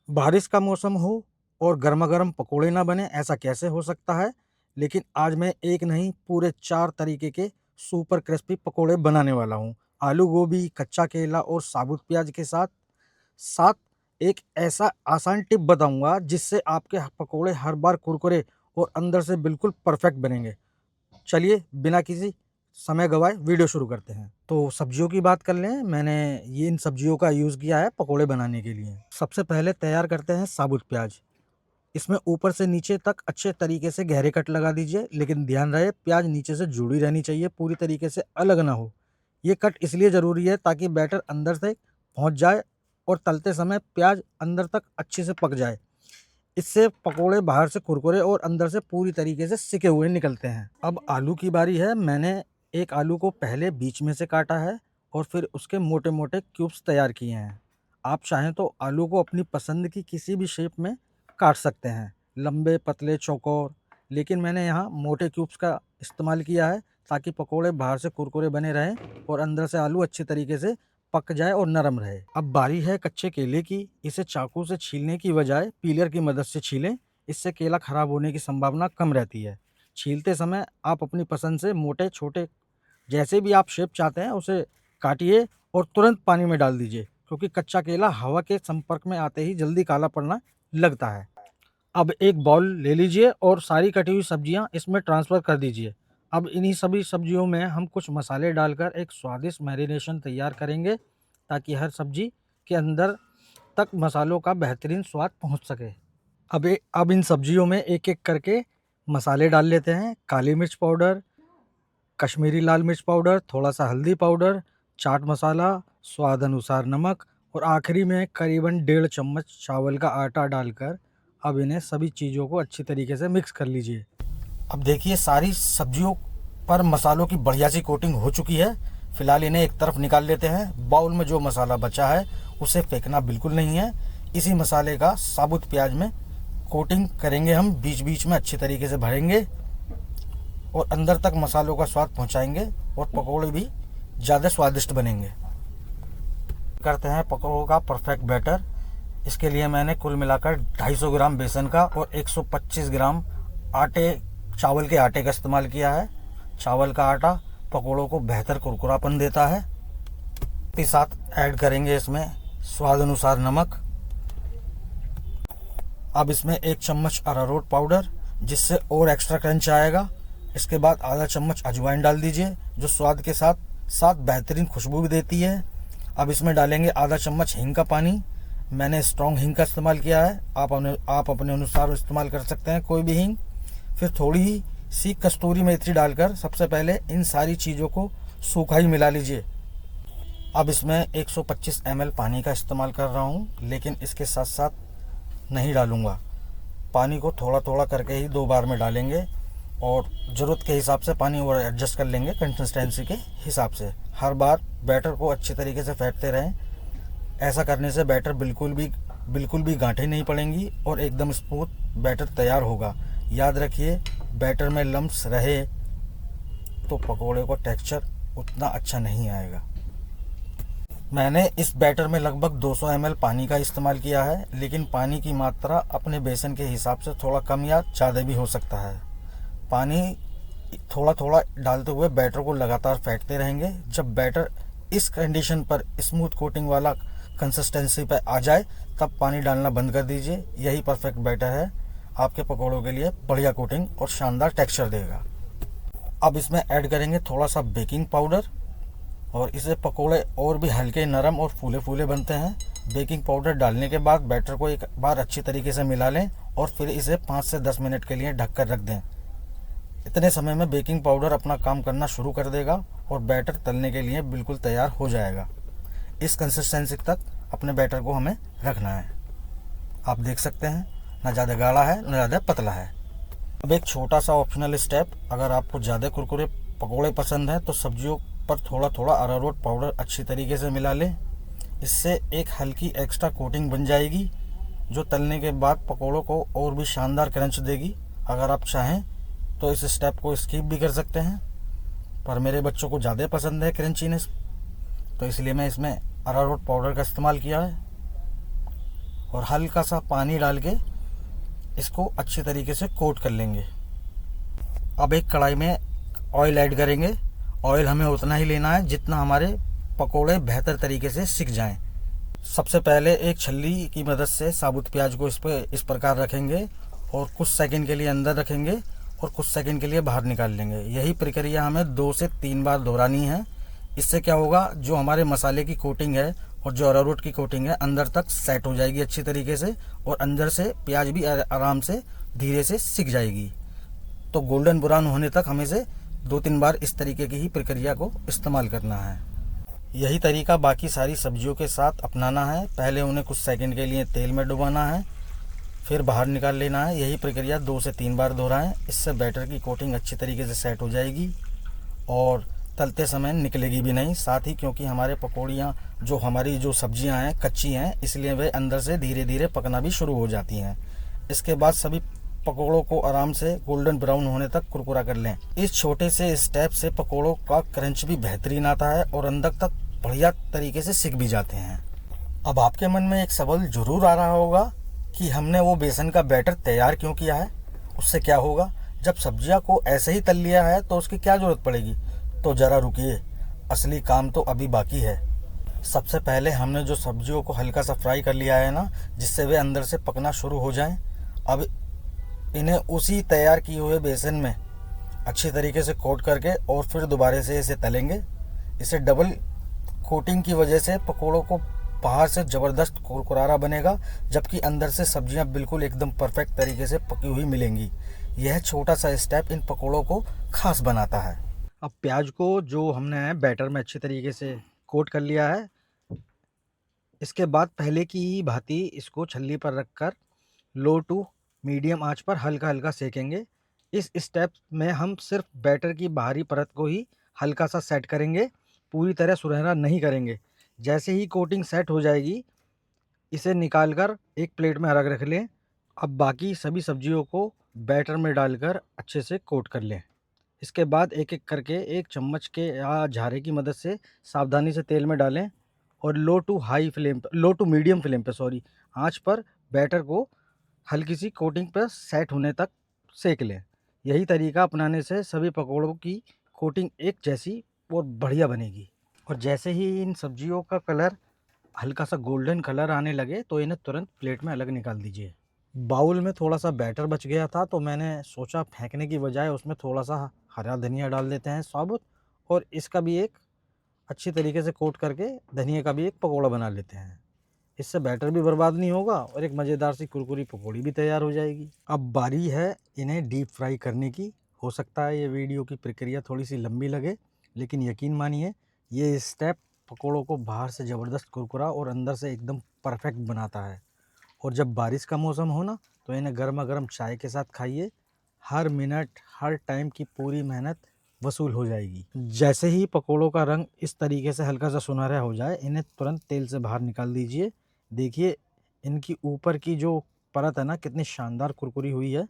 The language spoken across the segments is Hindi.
बारिश का मौसम हो और गरमा-गरम पकोड़े ना बने, ऐसा कैसे हो सकता है? लेकिन आज मैं एक नहीं पूरे 4 तरीके के सुपर क्रिस्पी पकोड़े बनाने वाला हूँ। आलू गोभी, कच्चा केला और साबुत प्याज़ के साथ साथ एक ऐसा आसान टिप बताऊँगा जिससे आपके पकोड़े हर बार कुरकुरे और अंदर से बिल्कुल परफेक्ट बनेंगे। चलिए बिना किसी समय गँवाए वीडियो शुरू करते हैं। तो सब्जियों की बात कर लें, मैंने ये इन सब्जियों का यूज़ किया है पकोड़े बनाने के लिए। सबसे पहले तैयार करते हैं साबुत प्याज़। इसमें ऊपर से नीचे तक अच्छे तरीके से गहरे कट लगा दीजिए, लेकिन ध्यान रहे प्याज़ नीचे से जुड़ी रहनी चाहिए, पूरी तरीके से अलग ना हो। ये कट इसलिए ज़रूरी है ताकि बैटर अंदर से पहुँच जाए और तलते समय प्याज़ अंदर तक अच्छे से पक जाए। इससे पकोड़े बाहर से कुरकुरे और अंदर से पूरी तरीके से सिके हुए निकलते हैं। अब आलू की बारी है। मैंने एक आलू को पहले बीच में से काटा है और फिर उसके मोटे-मोटे क्यूब्स तैयार किए हैं। आप चाहें तो आलू को अपनी पसंद की किसी भी शेप में काट सकते हैं, लंबे, पतले, चौकोर। लेकिन मैंने यहाँ मोटे क्यूब्स का इस्तेमाल किया है ताकि पकोड़े बाहर से कुरकुरे बने रहें और अंदर से आलू अच्छी तरीके से पक जाए और नरम रहे। अब बारी है कच्चे केले की। इसे चाकू से छीलने की बजाय पीलर की मदद से छीलें। इससे केला खराब होने की संभावना कम रहती है। छीलते समय आप अपनी पसंद से मोटे छोटे जैसे भी आप शेप चाहते हैं उसे काटिए और तुरंत पानी में डाल दीजिए, क्योंकि कच्चा केला हवा के संपर्क में आते ही जल्दी काला पड़ना लगता है। अब एक बाउल ले लीजिए और सारी कटी हुई सब्जियां इसमें ट्रांसफ़र कर दीजिए। अब इन्हीं सभी सब्जियों में हम कुछ मसाले डालकर एक स्वादिष्ट मैरिनेशन तैयार करेंगे ताकि हर सब्जी के अंदर तक मसालों का बेहतरीन स्वाद पहुंच सके। अब इन सब्जियों में एक-एक करके मसाले डाल लेते हैं। काली मिर्च पाउडर, कश्मीरी लाल मिर्च पाउडर, थोड़ा-सा हल्दी पाउडर, चाट मसाला, स्वाद अनुसार नमक और आखिरी में करीबन 1.5 चम्मच चावल का आटा डालकर अब इन्हें सभी चीज़ों को अच्छी तरीके से मिक्स कर लीजिए। अब देखिए सारी सब्जियों पर मसालों की बढ़िया सी कोटिंग हो चुकी है। फिलहाल इन्हें एक तरफ निकाल लेते हैं। बाउल में जो मसाला बचा है उसे फेंकना बिल्कुल नहीं है। इसी मसाले का साबुत प्याज में कोटिंग करेंगे, हम बीच बीच में अच्छी तरीके से भरेंगे और अंदर तक मसालों का स्वाद पहुंचाएंगे और पकौड़े भी ज़्यादा स्वादिष्ट बनेंगे। करते हैं पकौड़ों का परफेक्ट बैटर। इसके लिए मैंने कुल मिलाकर 250 ग्राम बेसन का और 125 ग्राम चावल के आटे का इस्तेमाल किया है। चावल का आटा पकौड़ों को बेहतर कुरकुरापन देता है। के साथ ऐड करेंगे इसमें स्वाद अनुसार नमक। अब इसमें 1 चम्मच अरारोट पाउडर, जिससे और एक्स्ट्रा क्रंच आएगा। इसके बाद आधा चम्मच अजवाइन डाल दीजिए, जो स्वाद के साथ साथ बेहतरीन खुशबू भी देती है। अब इसमें डालेंगे आधा चम्मच हींग का पानी। मैंने स्ट्रॉन्ग हींग का इस्तेमाल किया है, आप अपने अनुसार इस्तेमाल कर सकते हैं कोई भी हींग। फिर थोड़ी ही सी कस्तूरी मेथी डालकर सबसे पहले इन सारी चीज़ों को सूखा ही मिला लीजिए। अब इसमें 125 ml पानी का इस्तेमाल कर रहा हूँ, लेकिन इसके साथ साथ नहीं डालूँगा। पानी को थोड़ा थोड़ा करके ही 2 बार में डालेंगे और ज़रूरत के हिसाब से पानी और एडजस्ट कर लेंगे कंसिस्टेंसी के हिसाब से। हर बार बैटर को अच्छी तरीके से फेंटते रहें। ऐसा करने से बैटर बिल्कुल भी गांठें नहीं पड़ेंगी और एकदम स्मूथ बैटर तैयार होगा। याद रखिए, बैटर में लम्प्स रहे तो पकोड़े का टेक्सचर उतना अच्छा नहीं आएगा। मैंने इस बैटर में लगभग 200 ml पानी का इस्तेमाल किया है, लेकिन पानी की मात्रा अपने बेसन के हिसाब से थोड़ा कम या ज़्यादा भी हो सकता है। पानी थोड़ा थोड़ा डालते हुए बैटर को लगातार फेंटते रहेंगे। जब बैटर इस कंडीशन पर स्मूथ कोटिंग वाला कंसिस्टेंसी पर आ जाए तब पानी डालना बंद कर दीजिए। यही परफेक्ट बैटर है, आपके पकौड़ों के लिए बढ़िया कोटिंग और शानदार टेक्सचर देगा। अब इसमें ऐड करेंगे थोड़ा सा बेकिंग पाउडर और इससे पकोड़े और भी हल्के, नरम और फूले फूले बनते हैं। बेकिंग पाउडर डालने के बाद बैटर को एक बार अच्छी तरीके से मिला लें और फिर इसे 5 से 10 मिनट के लिए ढक कर रख दें। इतने समय में बेकिंग पाउडर अपना काम करना शुरू कर देगा और बैटर तलने के लिए बिल्कुल तैयार हो जाएगा। इस कंसिस्टेंसी तक अपने बैटर को हमें रखना है। आप देख सकते हैं, ना ज़्यादा गाढ़ा है ना ज़्यादा पतला है। अब एक छोटा सा ऑप्शनल स्टेप, अगर आपको ज़्यादा कुरकुरे पकोड़े पसंद हैं तो सब्जियों पर थोड़ा थोड़ा अरारोट पाउडर अच्छी तरीके से मिला लें। इससे एक हल्की एक्स्ट्रा कोटिंग बन जाएगी, जो तलने के बाद पकोड़ों को और भी शानदार क्रंच देगी। अगर आप चाहें तो इस स्टेप को स्किप भी कर सकते हैं, पर मेरे बच्चों को ज़्यादा पसंद है क्रंचीनेस, तो इसलिए मैं इसमें अरारोट पाउडर का इस्तेमाल किया है। और हल्का सा पानी डाल के इसको अच्छे तरीके से कोट कर लेंगे। अब एक कढ़ाई में ऑयल ऐड करेंगे। ऑयल हमें उतना ही लेना है जितना हमारे पकोड़े बेहतर तरीके से सिक जाएं। सबसे पहले एक छल्ली की मदद से साबुत प्याज को इस प्रकार रखेंगे और कुछ सेकंड के लिए अंदर रखेंगे और कुछ सेकंड के लिए बाहर निकाल लेंगे। यही प्रक्रिया हमें 2 से 3 बार दोहरानी है। इससे क्या होगा, जो हमारे मसाले की कोटिंग है और जो अरारोट की कोटिंग है अंदर तक सेट हो जाएगी अच्छी तरीके से, और अंदर से प्याज भी आराम से धीरे से सिक जाएगी। तो गोल्डन ब्राउन होने तक हमें से 2-3 बार इस तरीके की ही प्रक्रिया को इस्तेमाल करना है। यही तरीका बाकी सारी सब्जियों के साथ अपनाना है। पहले उन्हें कुछ सेकंड के लिए तेल में डुबाना है, फिर बाहर निकाल लेना है। यही प्रक्रिया 2 से 3 बार दोहराएं। इससे बैटर की कोटिंग अच्छी तरीके से सेट हो जाएगी और तलते समय निकलेगी भी नहीं। साथ ही क्योंकि हमारे पकौड़ियाँ जो हमारी जो सब्जियाँ हैं कच्ची हैं, इसलिए वे अंदर से धीरे धीरे पकना भी शुरू हो जाती हैं। इसके बाद सभी पकोड़ों को आराम से गोल्डन ब्राउन होने तक कुरकुरा कर लें। इस छोटे से स्टेप से पकोड़ों का क्रंच भी बेहतरीन आता है और अंदर तक बढ़िया तरीके से सिक भी जाते हैं। अब आपके मन में एक सवाल जरूर आ रहा होगा कि हमने वो बेसन का बैटर तैयार क्यों किया है, उससे क्या होगा। जब सब्जियां को ऐसे ही तल लिया है तो उसकी क्या ज़रूरत पड़ेगी। तो ज़रा रुकिए, असली काम तो अभी बाकी है। सबसे पहले हमने जो सब्जियों को हल्का सा फ्राई कर लिया है ना, जिससे वे अंदर से पकना शुरू हो जाएं, अब इन्हें उसी तैयार किए हुए बेसन में अच्छी तरीके से कोट करके और फिर दोबारा से इसे तलेंगे। इसे डबल कोटिंग की वजह से पकोड़ों को बाहर से ज़बरदस्त कुरकुरारा बनेगा, जबकि अंदर से सब्जियां बिल्कुल एकदम परफेक्ट तरीके से पकी हुई मिलेंगी। यह छोटा सा स्टेप इन पकोड़ों को खास बनाता है। अब प्याज को जो हमने बैटर में अच्छी तरीके से कोट कर लिया है, इसके बाद पहले की ही भांति इसको छल्ली पर रखकर लो टू मीडियम आंच पर हल्का हल्का सेकेंगे। इस स्टेप में हम सिर्फ बैटर की बाहरी परत को ही हल्का सा सेट करेंगे, पूरी तरह सुनहरा नहीं करेंगे। जैसे ही कोटिंग सेट हो जाएगी, इसे निकालकर एक प्लेट में अलग रख लें। अब बाकी सभी सब्जियों को बैटर में डालकर अच्छे से कोट कर लें। इसके बाद एक एक करके एक चम्मच के या झारे की मदद से सावधानी से तेल में डालें और लो टू मीडियम फ्लेम पे आंच पर बैटर को हल्की सी कोटिंग पर सेट होने तक सेक लें। यही तरीका अपनाने से सभी पकौड़ों की कोटिंग एक जैसी और बढ़िया बनेगी। और जैसे ही इन सब्जियों का कलर हल्का सा गोल्डन कलर आने लगे तो इन्हें तुरंत प्लेट में अलग निकाल दीजिए। बाउल में थोड़ा सा बैटर बच गया था तो मैंने सोचा फेंकने की बजाय उसमें थोड़ा सा हरा धनिया डाल देते हैं साबुत, और इसका भी एक अच्छी तरीके से कोट करके धनिया का भी एक पकौड़ा बना लेते हैं। इससे बैटर भी बर्बाद नहीं होगा और एक मज़ेदार सी कुरकुरी पकौड़ी भी तैयार हो जाएगी। अब बारी है इन्हें डीप फ्राई करने की। हो सकता है ये वीडियो की प्रक्रिया थोड़ी सी लंबी लगे, लेकिन यकीन मानिए ये स्टेप पकौड़ों को बाहर से ज़बरदस्त कुरकुरा और अंदर से एकदम परफेक्ट बनाता है। और जब बारिश का मौसम हो ना, तो इन्हें गर्मा गर्म चाय के साथ खाइए। हर मिनट हर टाइम की पूरी मेहनत वसूल हो जाएगी। जैसे ही पकोड़ों का रंग इस तरीके से हल्का सा सुनहरा हो जाए, इन्हें तुरंत तेल से बाहर निकाल दीजिए। देखिए इनकी ऊपर की जो परत है ना, कितनी शानदार कुरकुरी हुई है।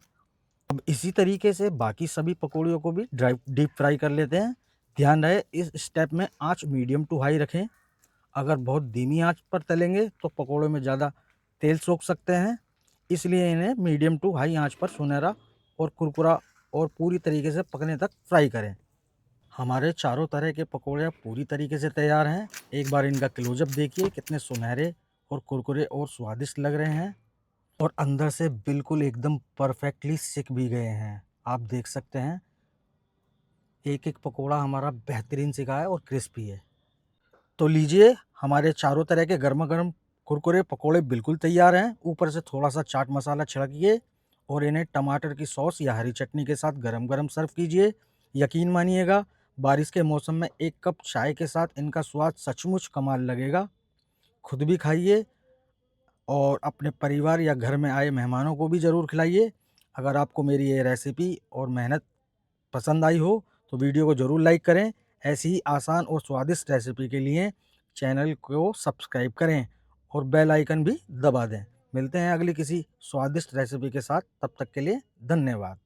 अब इसी तरीके से बाकी सभी पकौड़ियों को भी डीप फ्राई कर लेते हैं। ध्यान रहे इस स्टेप में आंच मीडियम टू हाई रखें। अगर बहुत धीमी आंच पर तलेंगे तो पकौड़ों में ज़्यादा तेल सोख सकते हैं, इसलिए इन्हें मीडियम टू हाई आंच पर सुनहरा और कुरकुरा और पूरी तरीके से पकने तक फ्राई करें। हमारे चारों तरह के पकौड़े पूरी तरीके से तैयार हैं। एक बार इनका क्लोजअप देखिए, कितने सुनहरे और कुरकुरे और स्वादिष्ट लग रहे हैं और अंदर से बिल्कुल एकदम परफेक्टली सिक भी गए हैं। आप देख सकते हैं एक एक पकौड़ा हमारा बेहतरीन सिका है और क्रिस्पी है। तो लीजिए, हमारे चारों तरह के गर्मा गर्म कुरकुरे पकोड़े बिल्कुल तैयार हैं। ऊपर से थोड़ा सा चाट मसाला छिड़किए और इन्हें टमाटर की सॉस या हरी चटनी के साथ गरम गरम सर्व कीजिए। यकीन मानिएगा, बारिश के मौसम में एक कप चाय के साथ इनका स्वाद सचमुच कमाल लगेगा। खुद भी खाइए और अपने परिवार या घर में आए मेहमानों को भी ज़रूर खिलाइए। अगर आपको मेरी ये रेसिपी और मेहनत पसंद आई हो तो वीडियो को ज़रूर लाइक करें। ऐसी ही आसान और स्वादिष्ट रेसिपी के लिए चैनल को सब्सक्राइब करें और बेल आइकन भी दबा दें। मिलते हैं अगली किसी स्वादिष्ट रेसिपी के साथ, तब तक के लिए धन्यवाद।